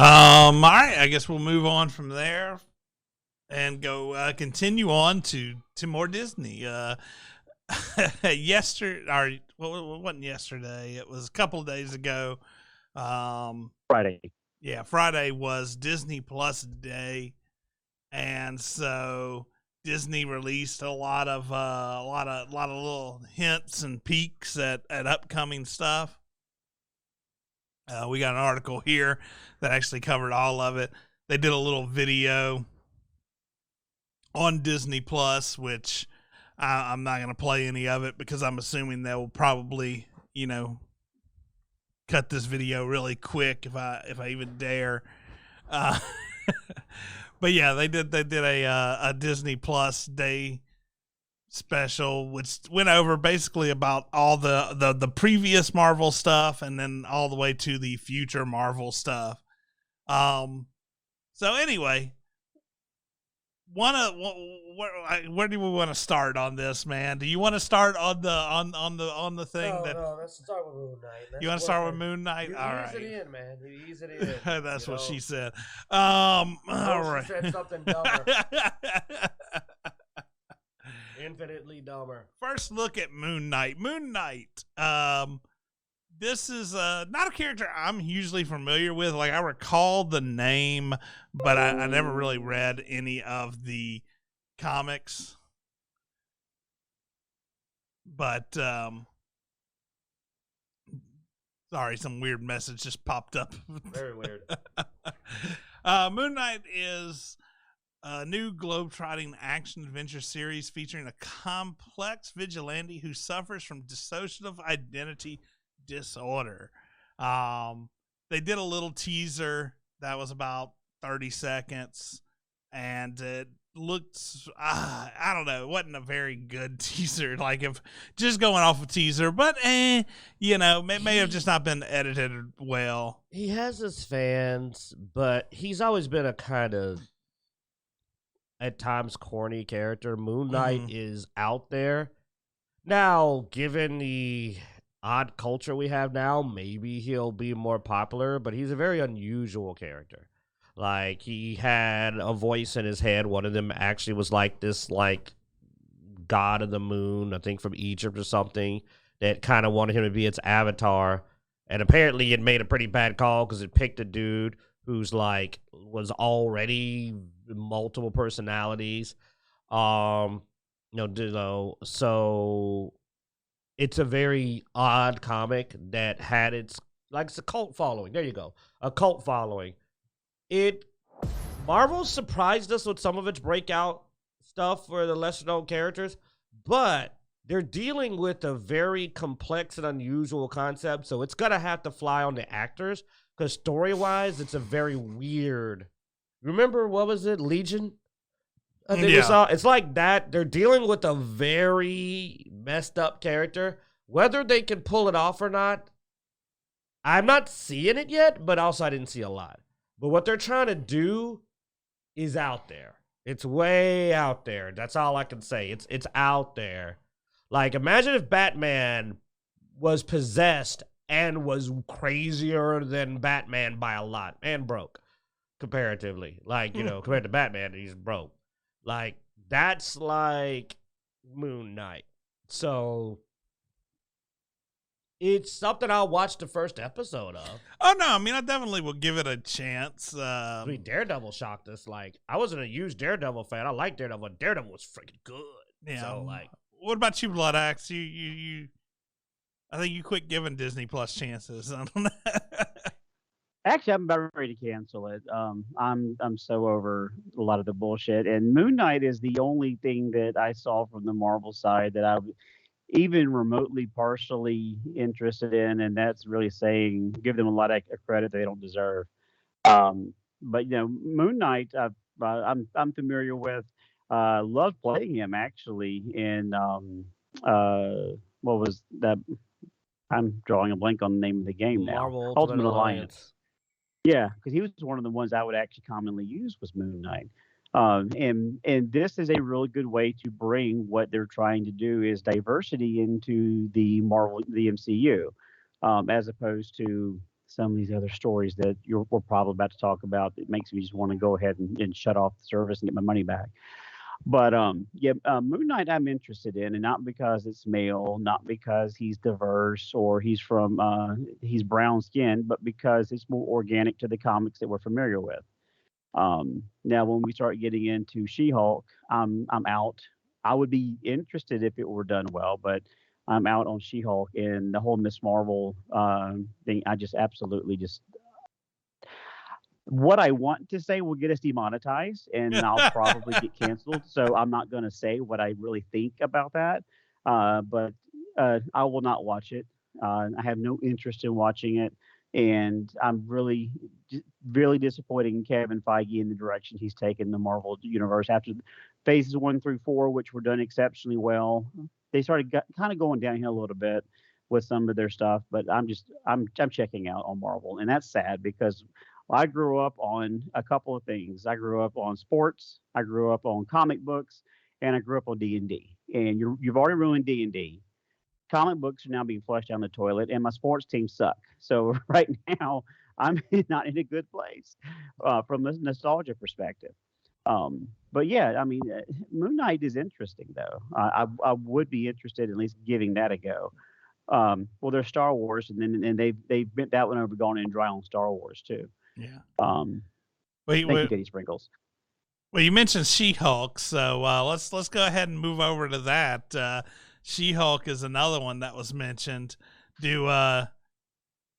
All right, I guess we'll move on from there and go continue on to more Disney. Yesterday, or well, it wasn't yesterday. It was a couple of days ago. Friday. Yeah, Friday was Disney Plus Day, and so Disney released a lot of little hints and peeks at upcoming stuff. We got an article here that actually covered all of it. They did a little video on Disney Plus, which I'm not going to play any of it because I'm assuming they'll probably, cut this video really quick if I even dare. But yeah, they did a Disney Plus Day special, which went over basically about all the previous Marvel stuff and then all the way to the future Marvel stuff. So anyway, where do we want to start on this, man? Do you want to start on the thing No, let's start with Moon Knight. You want to start with Moon Knight? All right. Ease it in, man. You ease it in. That's what she said. All right. She said something dumber. Infinitely dumber. First look at Moon Knight. Moon Knight. This is not a character I'm hugely familiar with. Like, I recall the name, but I never really read any of the comics. But sorry, some weird message just popped up. Very weird. Moon Knight is a new globe-trotting action-adventure series featuring a complex vigilante who suffers from dissociative identity disorder. They did a little teaser that was about 30 seconds, and it looked, I don't know, it wasn't a very good teaser. Like, if just going off a teaser, but may have just not been edited well. He has his fans, but he's always been a kind of, at times, corny character. Moon Knight is out there. Now, given the odd culture we have now, maybe he'll be more popular, but he's a very unusual character. Like, he had a voice in his head. One of them actually was like this, like, god of the moon, I think from Egypt or something, that kind of wanted him to be its avatar. And apparently it made a pretty bad call because it picked a dude who's like, was already multiple personalities. So it's a very odd comic that had it's a cult following. There you go. A cult following. Marvel surprised us with some of its breakout stuff for the lesser known characters, but they're dealing with a very complex and unusual concept, so it's gonna have to fly on the actors, because story-wise, it's a very weird. Remember, what was it? Legion? I think we saw. It's like that. They're dealing with a very messed up character. Whether they can pull it off or not, I'm not seeing it yet, but also I didn't see a lot. But what they're trying to do is out there. It's way out there. That's all I can say. It's out there. Like, imagine if Batman was possessed and was crazier than Batman by a lot and broke comparatively. Like, compared to Batman, he's broke. Like, that's like Moon Knight. So it's something I'll watch the first episode of. Oh, no. I mean, I definitely will give it a chance. Daredevil shocked us. Like, I wasn't a huge Daredevil fan. I like Daredevil, but Daredevil was freaking good. Yeah. So, like, what about you, Blood Axe? I think you quit giving Disney Plus chances on that. Actually, I'm about ready to cancel it. I'm so over a lot of the bullshit. And Moon Knight is the only thing that I saw from the Marvel side that I'm even remotely partially interested in, and that's really saying give them a lot of credit they don't deserve. But Moon Knight, I'm familiar with. Love playing him actually in what was that? I'm drawing a blank on the name of the game now. Marvel Ultimate Alliance. Yeah, because he was one of the ones I would actually commonly use was Moon Knight. And this is a really good way to bring what they're trying to do is diversity into the MCU, as opposed to some of these other stories that we're probably about to talk about. It makes me just want to go ahead and shut off the service and get my money back. But Moon Knight I'm interested in, and not because it's male, not because he's diverse or he's brown skinned, but because it's more organic to the comics that we're familiar with. Now, when we start getting into She-Hulk, I'm out. I would be interested if it were done well, but I'm out on She-Hulk, and the whole Miss Marvel thing. I just absolutely just what I want to say will get us demonetized, and I'll probably get canceled. So I'm not going to say what I really think about that. But I will not watch it. I have no interest in watching it, and I'm really, really disappointed in Kevin Feige in the direction he's taken the Marvel universe after phases 1 through 4, which were done exceptionally well. They started kind of going downhill a little bit with some of their stuff, but I'm checking out on Marvel, and that's sad because I grew up on a couple of things. I grew up on sports, I grew up on comic books, and I grew up on D&D. And you've already ruined D&D. Comic books are now being flushed down the toilet, and my sports teams suck. So right now, I'm not in a good place from a nostalgia perspective. But yeah, I mean, Moon Knight is interesting though. I would be interested in at least giving that a go. Well, there's Star Wars, and they've bent that one over, gone in dry on Star Wars too. Yeah. Thank you, Daddy Sprinkles. Well, you mentioned She-Hulk, so let's go ahead and move over to that. She-Hulk is another one that was mentioned. Do you want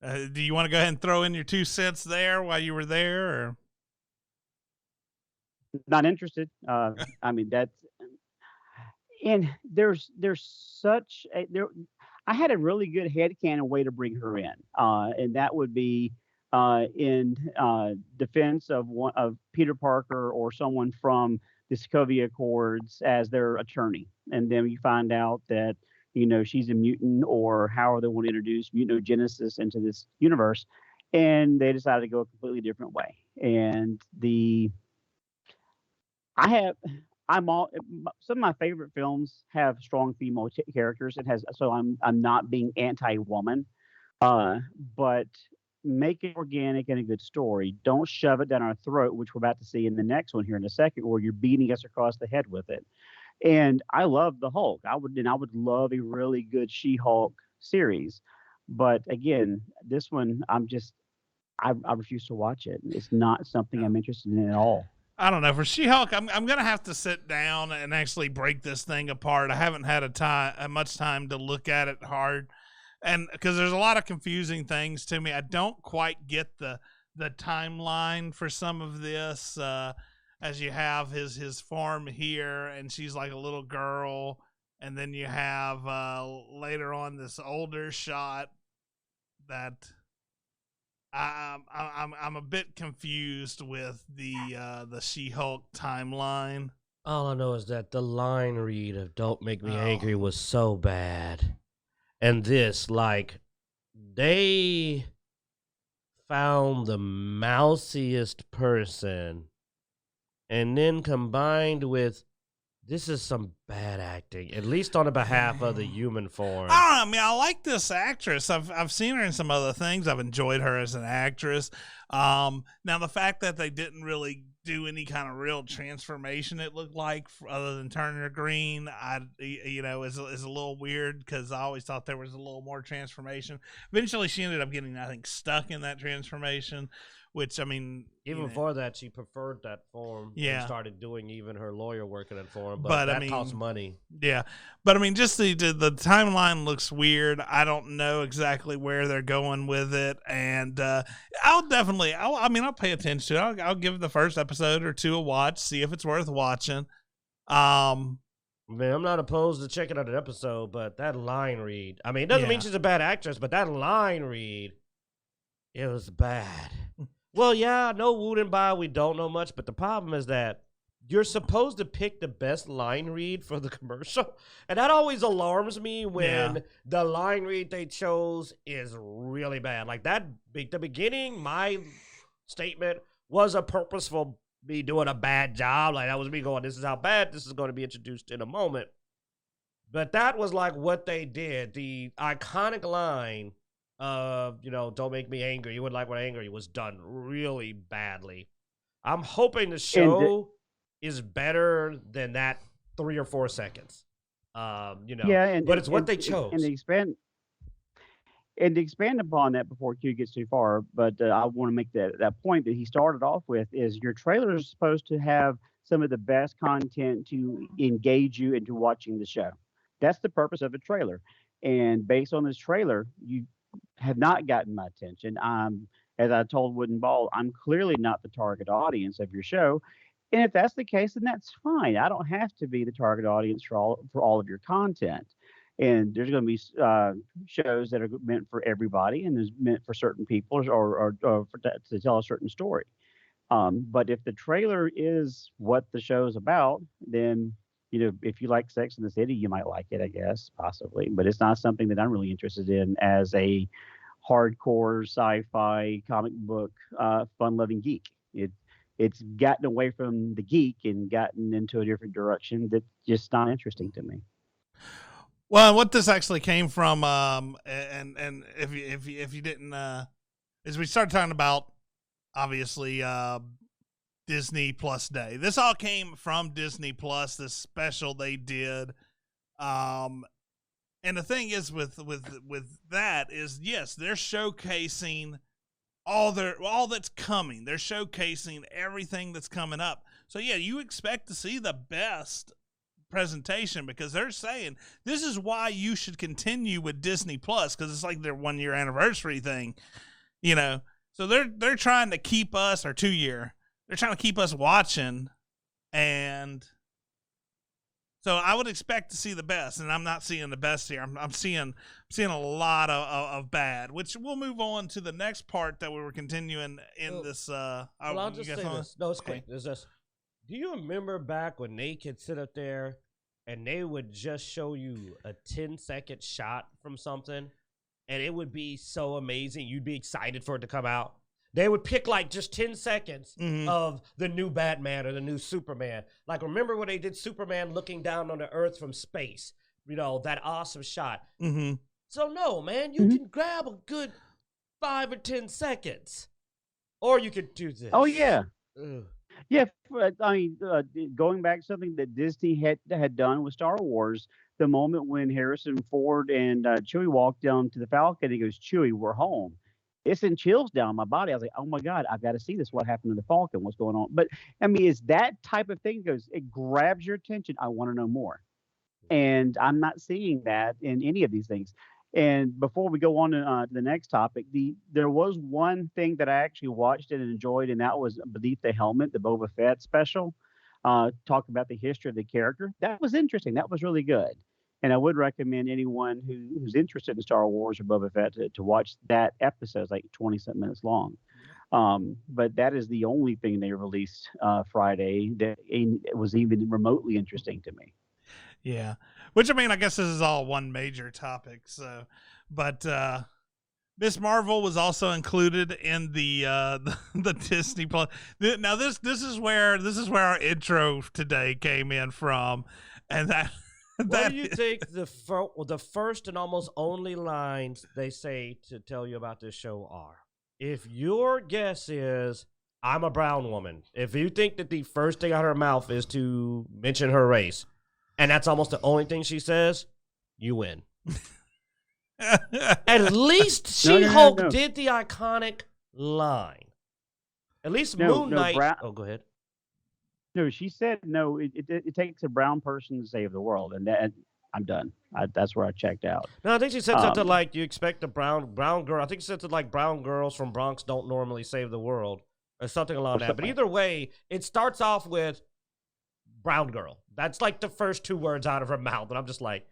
to go ahead and throw in your 2 cents there while you were there? Or? Not interested. I mean, that's and there's such a there. I had a really good headcanon way to bring her in, and that would be in defense of Peter Parker or someone from the Sokovia Accords as their attorney, and then you find out that she's a mutant, or however they want to introduce mutagenesis into this universe, and they decided to go a completely different way. And some of my favorite films have strong female characters. I'm not being anti-woman, but make it organic and a good story. Don't shove it down our throat, which we're about to see in the next one here in a second, where you're beating us across the head with it. And I love the Hulk. I would love a really good She-Hulk series, but again, this one I refuse to watch it. It's not something I'm interested in at all. I don't know. For She-Hulk, I'm gonna have to sit down and actually break this thing apart. I haven't had much time to look at it hard. And because there's a lot of confusing things to me, I don't quite get the timeline for some of this. As you have his farm here, and she's like a little girl, and then you have later on this older shot that I'm a bit confused with the She-Hulk timeline. All I know is that the line read of "Don't Make Me Angry" was so bad. And this, like, they found the mousiest person, and then combined with, this is some bad acting, at least on the behalf of the human form. I don't know. I mean, I like this actress. I've seen her in some other things. I've enjoyed her as an actress. Now, the fact that they didn't really do any kind of real transformation, it looked like, other than turning her green, is a little weird, because I always thought there was a little more transformation. Eventually, she ended up getting, I think, stuck in that transformation, which, I mean, even before that, she preferred that form. Yeah, and started doing even her lawyer work in that form, but that costs money. Yeah, but I mean, just the timeline looks weird. I don't know exactly where they're going with it, and I'll pay attention to it. I'll give the first episode or 2 a watch, see if it's worth watching. Man, I'm not opposed to checking out an episode, but that line read, I mean, it doesn't mean she's a bad actress, but that line read, it was bad. Well, yeah, no Woodenby, we don't know much, but the problem is that you're supposed to pick the best line read for the commercial, and that always alarms me when the line read they chose is really bad. Like that, the beginning, my statement was a purposeful me doing a bad job. Like that was me going, this is how bad this is going to be introduced in a moment. But that was like what they did. The iconic line Don't Make Me Angry. You Wouldn't Like When I'm Angry was done really badly. I'm hoping the show is better than that 3 or 4 seconds. Yeah, but it's what they chose. And to expand upon that before Q gets too far, but I want to make that point that he started off with is your trailer is supposed to have some of the best content to engage you into watching the show. That's the purpose of a trailer. And based on this trailer, you have not gotten my attention. As I told Wooden Ball, I'm clearly not the target audience of your show. And if that's the case, then that's fine. I don't have to be the target audience for all of your content. And there's going to be shows that are meant for everybody, and there's meant for certain people to tell a certain story. But if the trailer is what the show is about, then if you like Sex in the City, you might like it, I guess, possibly. But it's not something that I'm really interested in as a hardcore sci-fi comic book fun-loving geek. It's gotten away from the geek and gotten into a different direction that's just not interesting to me. Well, what this actually came from, and if you didn't, is we started talking about obviously Disney Plus Day. This all came from Disney Plus, this special they did, and the thing is with that is, yes, they're showcasing all that's coming. They're showcasing everything that's coming up. So yeah, you expect to see the best presentation because they're saying this is why you should continue with Disney Plus, because it's like their 1-year anniversary thing, so they're trying to keep us, or 2-year, they're trying to keep us watching. And so I would expect to see the best, and I'm not seeing the best here. I'm seeing a lot of bad, which we'll move on to the next part that we were continuing in this. I'll just say this. No, it's quick. It's just, do you remember back when they could sit up there and they would just show you a 10-second shot from something, and it would be so amazing. You'd be excited for it to come out. They would pick like just 10 seconds of the new Batman or the new Superman. Like, remember when they did Superman looking down on the Earth from space? That awesome shot. Mm-hmm. So, no, man, you can grab a good 5 or 10 seconds. Or you could do this. Oh, yeah. Ugh. Yeah, I mean, going back to something that Disney had done with Star Wars, the moment when Harrison Ford and Chewie walked down to the Falcon, he goes, "Chewie, we're home." It sent chills down my body. I was like, "Oh my God, I've got to see this. What happened to the Falcon? What's going on?" But I mean, it's that type of thing. It grabs your attention. I want to know more, and I'm not seeing that in any of these things. And before we go on to the next topic, there was one thing that I actually watched and enjoyed, and that was Beneath the Helmet, the Boba Fett special. Talk about the history of the character. That was interesting. That was really good. And I would recommend anyone who's interested in Star Wars or Boba Fett to watch that episode. It's like 20-something minutes long. But that is the only thing they released Friday that was even remotely interesting to me. Yeah. Which, I mean, I guess this is all one major topic. So, but Miss Marvel was also included in the Disney Plus. Now this is where our intro today came in from, and that. What do you think the first and almost only lines they say to tell you about this show are? If your guess is, "I'm a brown woman," if you think that the first thing out of her mouth is to mention her race, and that's almost the only thing she says, you win. At least She-Hulk did the iconic line. At least Moon Knight. Oh, go ahead. No, she said no. It takes a brown person to save the world, and I'm done. That's where I checked out. No, I think she said something like, "You expect a brown girl." I think she said something like, "Brown girls from Bronx don't normally save the world," or something along that. But either way, it starts off with brown girl. That's like the first 2 words out of her mouth, and I'm just like,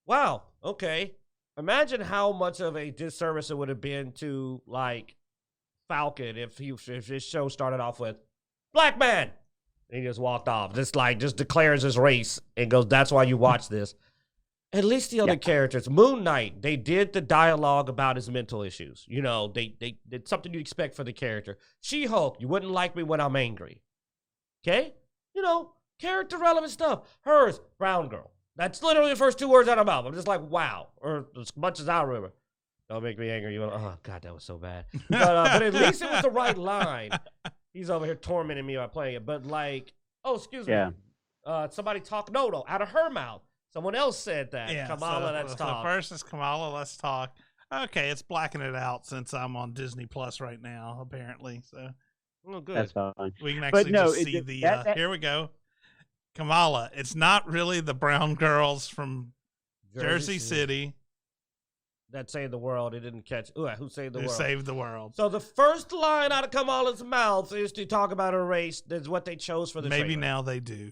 wow, okay. Imagine how much of a disservice it would have been to like Falcon if his show started off with "Black man." And he just walked off, just declares his race and goes, "That's why you watch this." At least the other characters, Moon Knight, they did the dialogue about his mental issues. They did something you expect for the character. She-Hulk, "You wouldn't like me when I'm angry." Okay? Character relevant stuff. Hers, brown girl. That's literally the first 2 words out of her mouth. I'm just like, wow. Or as much as I remember. Don't make me angry. Oh God, that was so bad. But at least it was the right line. He's over here tormenting me by playing it. But like, oh, excuse me. Somebody talk. No, out of her mouth. Someone else said that. Yeah, Kamala, let's talk. So first is Kamala, let's talk. Okay, it's blacking it out since I'm on Disney Plus right now, apparently. So, oh, good. That's fine. We can actually see the. Here we go. Kamala. It's not really the brown girls from Jersey City that saved the world. It didn't catch. Ooh, who saved the world? Who saved the world? So the first line out of Kamala's mouth is to talk about her race. That's what they chose for the Maybe trailer. now they do.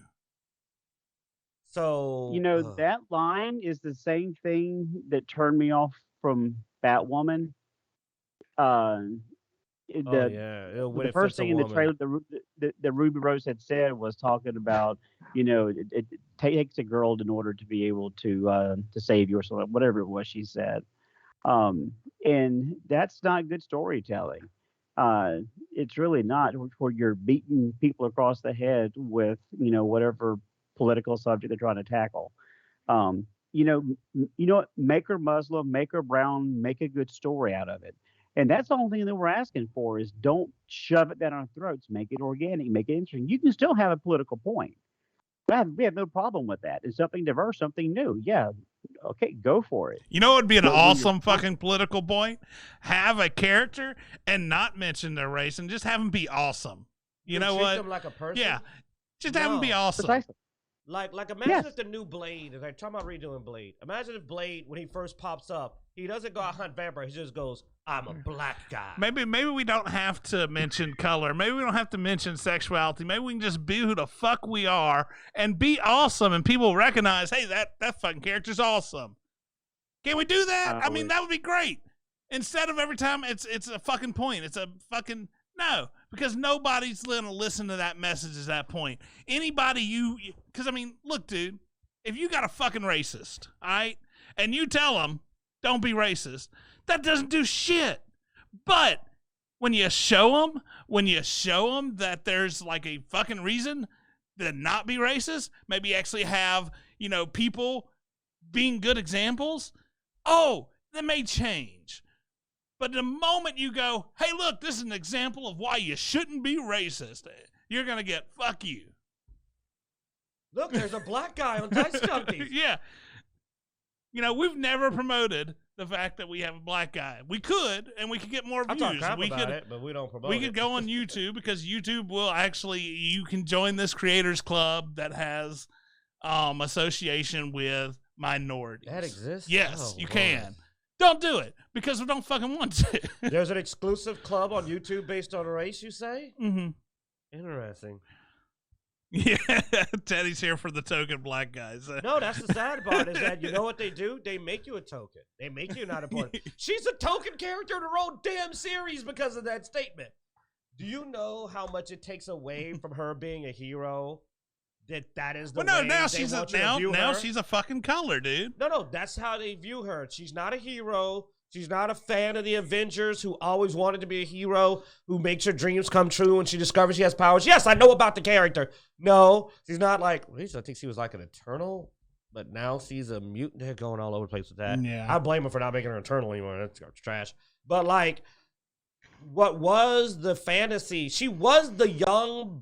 So that line is the same thing that turned me off from Batwoman. The first thing in the trailer the Ruby Rose had said was talking about, it takes a girl in order to be able to save you or something, whatever it was she said. And that's not good storytelling. It's really not, where you're beating people across the head with, whatever political subject they're trying to tackle. Make her Muslim, make her brown, make a good story out of it. And that's the only thing that we're asking for is don't shove it down our throats. Make it organic, make it interesting. You can still have a political point. We have no problem with that. It's something diverse, something new. Yeah. Okay, go for it. You know what would be an awesome fucking political point? Have a character and not mention their race and just have them be awesome. You know what? Treat them like a person? Yeah. Just have them be awesome. Precisely. Like imagine if the new Blade, they're talking about redoing Blade. Imagine if Blade, when he first pops up, he doesn't go out hunt vampires. He just goes, I'm a black guy. Maybe we don't have to mention color. Maybe we don't have to mention sexuality. Maybe we can just be who the fuck we are and be awesome, and people recognize, hey, that fucking character's awesome. Can we do that? I mean, that would be great. Instead of every time it's a fucking point. It's a fucking no, because nobody's gonna listen to that message at that point. Anybody because I mean, look, dude, if you got a fucking racist, all right, and you tell them don't be racist, that doesn't do shit. But when you show them that there's like a fucking reason to not be racist, maybe actually have people being good examples. Oh, that may change. But the moment you go, hey, look, this is an example of why you shouldn't be racist, you're going to get fuck you. Look, there's a black guy on Dicejunkies. Yeah. We've never promoted the fact that we have a black guy. We could, and we could get more views. I talk crap about it, but we don't promote it. We could go on YouTube because YouTube will actually, you can join this creators club that has association with minorities. That exists? Yes, you can. Don't do it because we don't fucking want to. There's an exclusive club on YouTube based on race, you say? Mm-hmm. Interesting. Yeah, Teddy's here for the token black guys. No, that's the sad part is that you know what they do? They make you a token. They make you not important. She's a token character in her own damn series because of that statement. Do you know how much it takes away from her being a hero? That is the way now she's she's a fucking color, dude. No, that's how they view her. She's not a hero. She's not a fan of the Avengers who always wanted to be a hero, who makes her dreams come true when she discovers she has powers. Yes, I know about the character. No, she's not like, I think she was like an Eternal, but now she's a mutant. They're going all over the place with that. Yeah. I blame her for not making her Eternal anymore. That's trash. But like, what was the fantasy? She was the young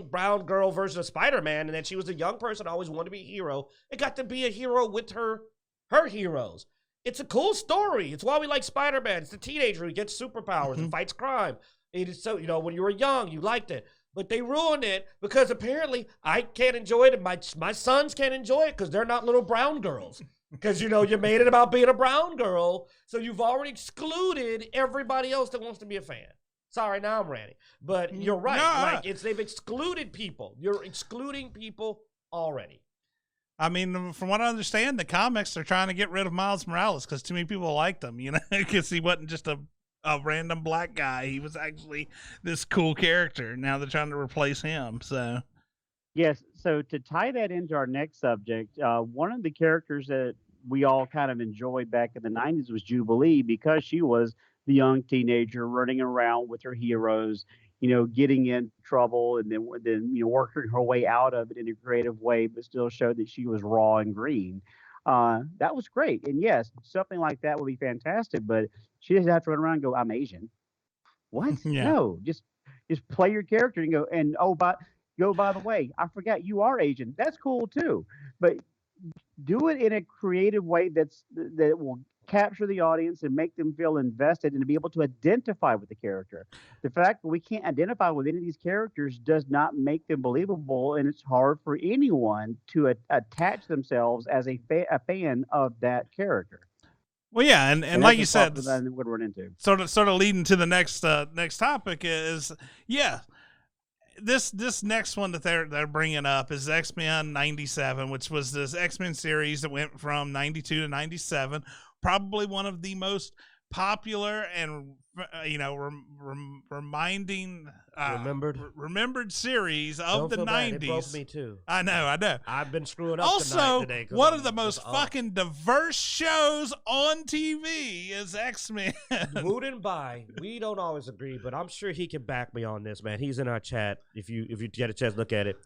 brown girl version of Spider-Man, and then she was a young person always wanted to be a hero. It got to be a hero with her heroes. It's a cool story. It's why we like Spider-Man. It's the teenager who gets superpowers and fights crime. It is so, when you were young, you liked it. But they ruined it because apparently I can't enjoy it, and my sons can't enjoy it because they're not little brown girls. Because, you made it about being a brown girl, so you've already excluded everybody else that wants to be a fan. Sorry, now I'm ranting. But you're right. No. They've excluded people. You're excluding people already. I mean, from what I understand, the comics are trying to get rid of Miles Morales because too many people liked him, because he wasn't just a random black guy. He was actually this cool character. Now they're trying to replace him. So, yes. So to tie that into our next subject, one of the characters that we all kind of enjoyed back in the 90s was Jubilee because she was the young teenager running around with her heroes, getting in trouble and then working her way out of it in a creative way, but still showed that she was raw and green. That was great. And yes, something like that would be fantastic. But she doesn't have to run around and go, "I'm Asian." What? Yeah. No, just play your character and go. And by the way, I forgot you are Asian. That's cool too. But do it in a creative way that will capture the audience and make them feel invested and to be able to identify with the character. The fact that we can't identify with any of these characters does not make them believable, and it's hard for anyone to attach themselves as a fan of that character. Well, yeah, and And like that's you a said, problem that I would run into. sort of leading to the next topic is, yeah, this next one that they're bringing up is X-Men 97, which was this X-Men series that went from 92 to 97, probably one of the most popular and remembered series of the 90s. It broke me too. I know. I've been screwing up Also, tonight today. one of the most fucking diverse shows on TV is X-Men. Wouldn't buy. We don't always agree, but I'm sure he can back me on this, man. He's in our chat. If you get a chance to look at it.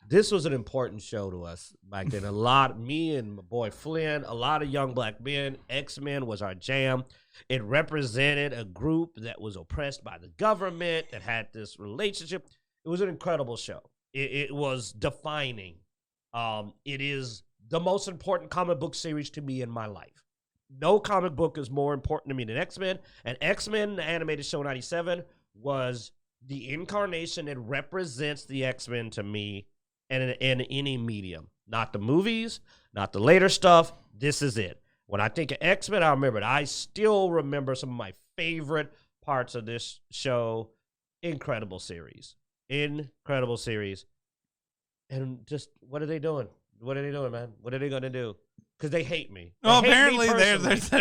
This was an important show to us back then. Me and my boy Flynn, a lot of young black men. X-Men was our jam. It represented a group that was oppressed by the government, that had this relationship. It was an incredible show. It was defining. It is the most important comic book series to me in my life. No comic book is more important to me than X-Men. And X-Men, the animated show 97, was the incarnation. It represents the X-Men to me in any medium. Not the movies, not the later stuff. This is it. When I think of X-Men, I remember it. I still remember some of my favorite parts of this show. Incredible series. And just, what are they doing? What are they doing, man? What are they going to do? Because they hate me. Well, apparently they're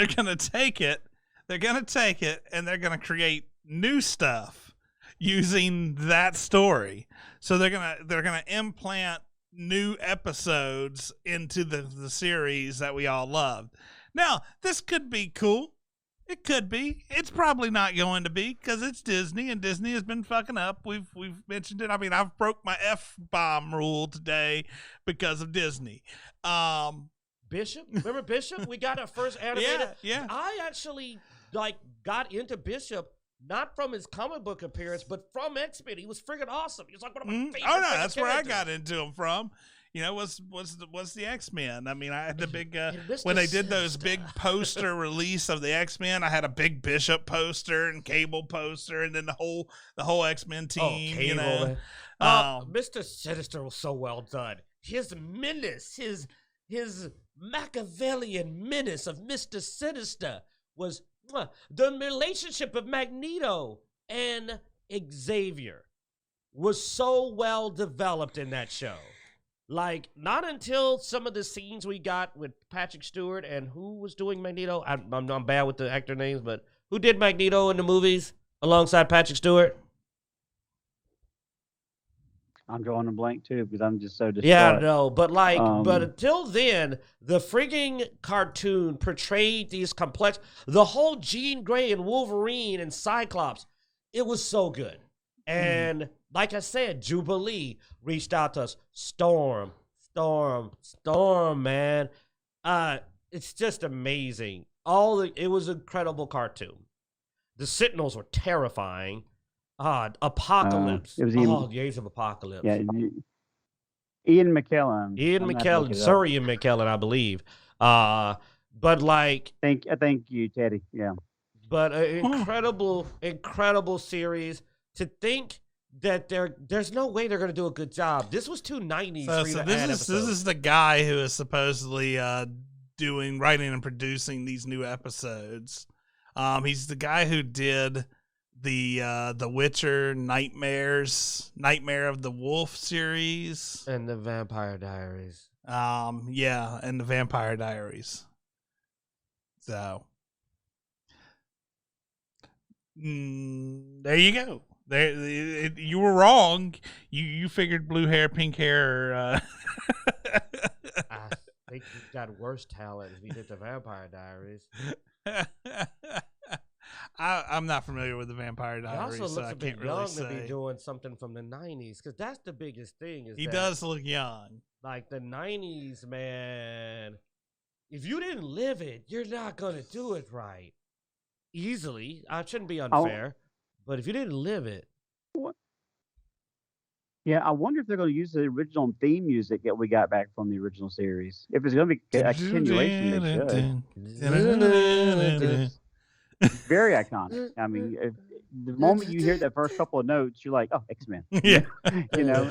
going to take it. They're going to take it, and they're going to create new stuff using that story. So they're gonna implant new episodes into the series that we all loved. Now, this could be cool. It could be. It's probably not going to be because it's Disney, and Disney has been fucking up. We've mentioned it. I mean, I've broke my F-bomb rule today because of Disney. Bishop? Remember Bishop? We got our first animated. Yeah. I actually got into Bishop not from his comic book appearance, but from X-Men. He was friggin' awesome. He was like one of my favorite. Oh no, that's where I got into him from. Was the X-Men. I mean, I had the big when they did those big poster release of the X-Men. I had a big Bishop poster and Cable poster, and then the whole X-Men team. Cable, Mr. Sinister was so well done. His menace, his Machiavellian menace of Mr. Sinister was the relationship of Magneto and Xavier was so well developed in that show. Like, not until some of the scenes we got with Patrick Stewart and who was doing Magneto. I'm bad with the actor names, but who did Magneto in the movies alongside Patrick Stewart? I'm drawing a blank too because I'm just so distraught. Yeah, no, but but until then, the frigging cartoon portrayed these complex, the whole Jean Grey and Wolverine and Cyclops, it was so good. And like I said, Jubilee reached out to us. Storm, man. It's just amazing. It was an incredible cartoon. The Sentinels were terrifying. Apocalypse. It was the Age of Apocalypse. Yeah, Ian McKellen. Sir Ian McKellen, I believe. But like, thank you, Teddy. Yeah. But an incredible series. To think that there's no way they're going to do a good job. This was 290s. So this is the guy who is supposedly writing and producing these new episodes. He's the guy who did the Witcher Nightmare of the Wolf series and the Vampire Diaries. And the Vampire Diaries. So there you go. You were wrong. You figured blue hair, pink hair. I think he's got worse talent if he did the Vampire Diaries. I'm not familiar with the Vampire He Diaries, also looks so I a bit can't really young say. to be doing something from the 90s, because that's the biggest thing. He does look young. Like the 90s, man. if you didn't live it, you're not gonna do it right. Easily, I shouldn't be Oh, unfair, but if you didn't live it, what? Yeah, I wonder if they're going to use the original theme music that we got back from the original series. If it's going to be a continuation, they should. It's very iconic. I mean, the moment you hear that first couple of notes, you're like, "Oh, X-Men," Yeah. you know.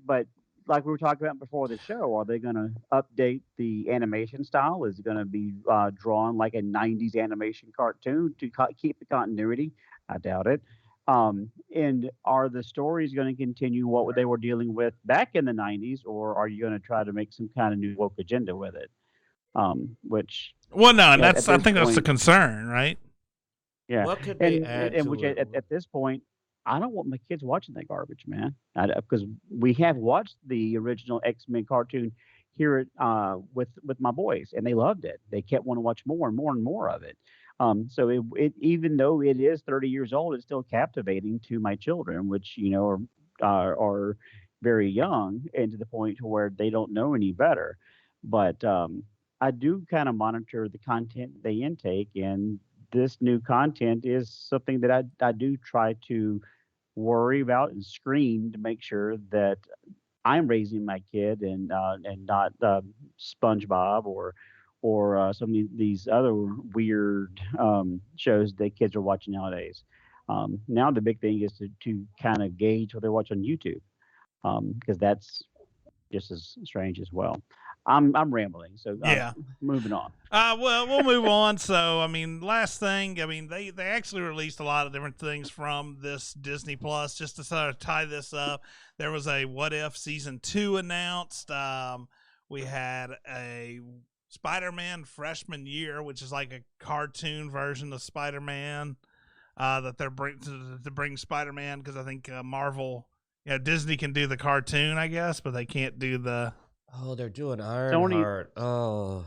But like we were talking about before the show, are they going to update the animation style? Is it going to be drawn like a '90s animation cartoon to keep the continuity? I doubt it. And are the stories going to continue what they were dealing with back in the '90s, or are you going to try to make some kind of new woke agenda with it? Which Well, no, and at I this think that's the point, concern, right? yeah, what could they add and to which it? at this point, I don't want my kids watching that garbage, man. Because we have watched the original X-Men cartoon here with my boys, and they loved it. They kept wanting to watch more and more and more of it. So it even though it is 30 years old, it's still captivating to my children, which are very young and to the point to where they don't know any better. But I do kind of monitor the content they intake, and this new content is something that I do try to worry about and screen to make sure that I'm raising my kid and not SpongeBob or some of these other weird shows that kids are watching nowadays. Now the big thing is to kind of gauge what they watch on YouTube because that's just as strange as well. I'm rambling, so Yeah. moving on. Well, we'll move on. So, I mean, last thing, I mean, they actually released a lot of different things from this Disney Plus just to sort of tie this up. There was a What If season 2 announced. We had a Spider-Man freshman year, which is like a cartoon version of Spider-Man that they're to bring Spider-Man because I think Marvel, Disney can do the cartoon, I guess, but they can't do the. Oh, they're doing Sony Ironheart. Oh,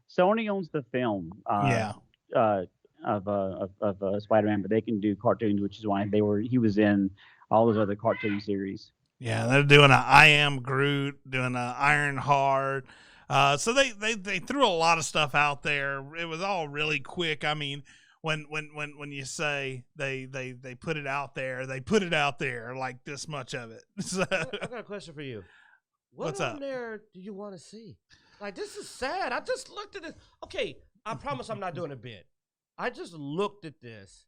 Sony owns the film Yeah. of Spider-Man, but they can do cartoons, which is why he was in all those other cartoon series. Yeah, they're doing a I Am Groot, doing a Ironheart. So they threw a lot of stuff out there. It was all really quick. I mean, when you say they put it out there, they put it out there like this much of it. So, I got a question for you. What's What on up? there do you want to see? Like, this is sad. I just looked at this. Okay, I promise I'm not doing a bit. I just looked at this.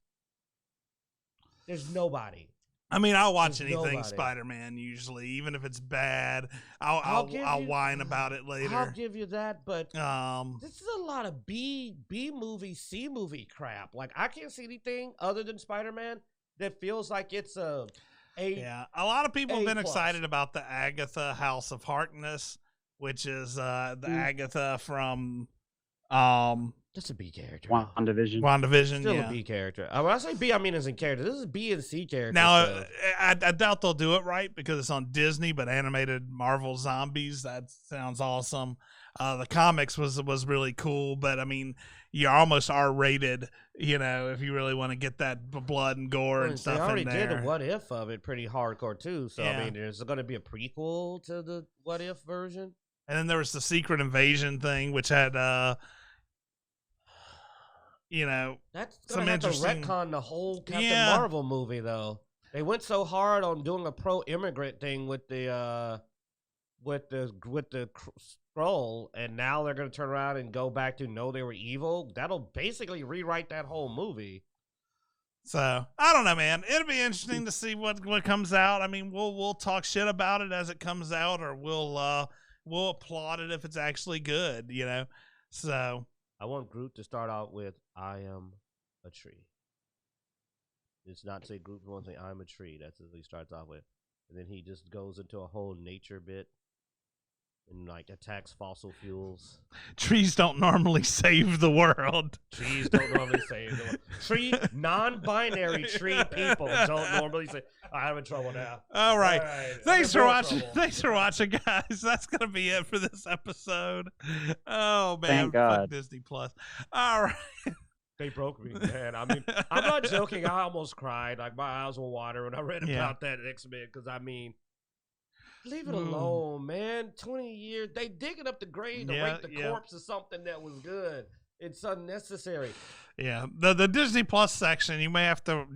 There's nobody. I mean, I'll watch There's anything nobody. Spider-Man usually, even if it's bad. I'll whine about it later. I'll give you that, but Um, this is a lot of B movie, C movie crap. Like, I can't see anything other than Spider-Man that feels like it's a a lot of people have been A+. excited about the Agatha House of Harkness, which is the Agatha from just a B character. WandaVision. WandaVision. Still Yeah. a B character. When I say B, I mean as in character. This is B and C character. Now, stuff. I doubt they'll do it right because it's on Disney, but animated Marvel zombies, that sounds awesome. The comics was really cool, but I mean, you're almost R-rated, if you really want to get that blood and gore and stuff They already in there. did the What If of it pretty hardcore too. So Yeah. I mean, there's going to be a prequel to the What If version. And then there was the Secret Invasion thing, which had, That's some going to have to interesting- retcon the whole Captain Yeah. Marvel movie, though. They went so hard on doing a pro-immigrant thing with the Skrull, and now they're going to turn around and go back to no, they were evil. That'll basically rewrite that whole movie. So I don't know, man. It'll be interesting to see what comes out. I mean, we'll talk shit about it as it comes out, or we'll applaud it if it's actually good, So I want Groot to start out with "I am a tree." It's not say Groot won't say "I'm a tree." That's what he starts off with, and then he just goes into a whole nature bit and like attacks fossil fuels. trees don't normally save the world. Trees don't normally say non-binary tree people don't normally say. I'm in trouble now. All right. I'm Thanks in for more watching. trouble. Thanks for watching, guys. That's gonna be it for this episode. Oh man, Thank God. fuck Disney Plus. All right. They broke me, man. I mean, I'm not joking. I almost cried. Like, my eyes were watering when I read Yeah. about that X-Men because, I mean, Leave it alone, man. 20 years. They digging up the grave to rake the corpse of something that was good. It's unnecessary. Yeah, the Disney Plus section, you may have to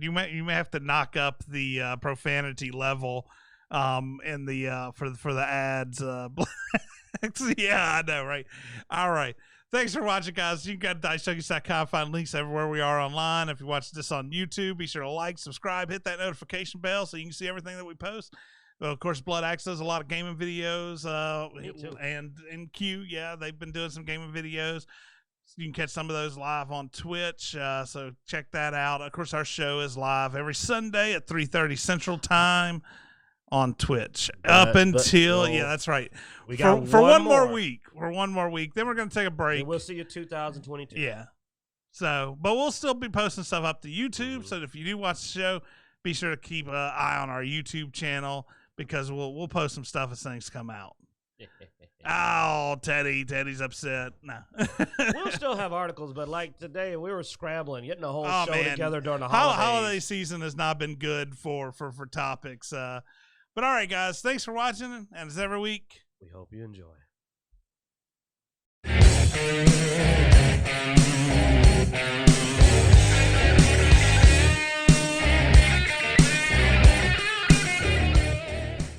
knock up the profanity level in the for the ads. Yeah, I know, right? All right. Thanks for watching, guys. You can go to Dicejunkies.com, find links everywhere we are online. If you watch this on YouTube, be sure to like, subscribe, hit that notification bell so you can see everything that we post. Well, of course, Blood Axe does a lot of gaming videos, and Q, they've been doing some gaming videos. You can catch some of those live on Twitch, so check that out. Of course, our show is live every Sunday at 3:30 Central Time on Twitch. That's right. We got for one more week. For one more week, then we're going to take a break. And we'll see you 2022. Yeah. So, but we'll still be posting stuff up to YouTube. So if you do watch the show, be sure to keep an eye on our YouTube channel because we'll post some stuff as things come out. Oh, Teddy's upset. No. We'll still have articles, but like today, we were scrambling, getting a whole show together during the holiday season has not been good for topics. But all right, guys, thanks for watching, and as every week, we hope you enjoy.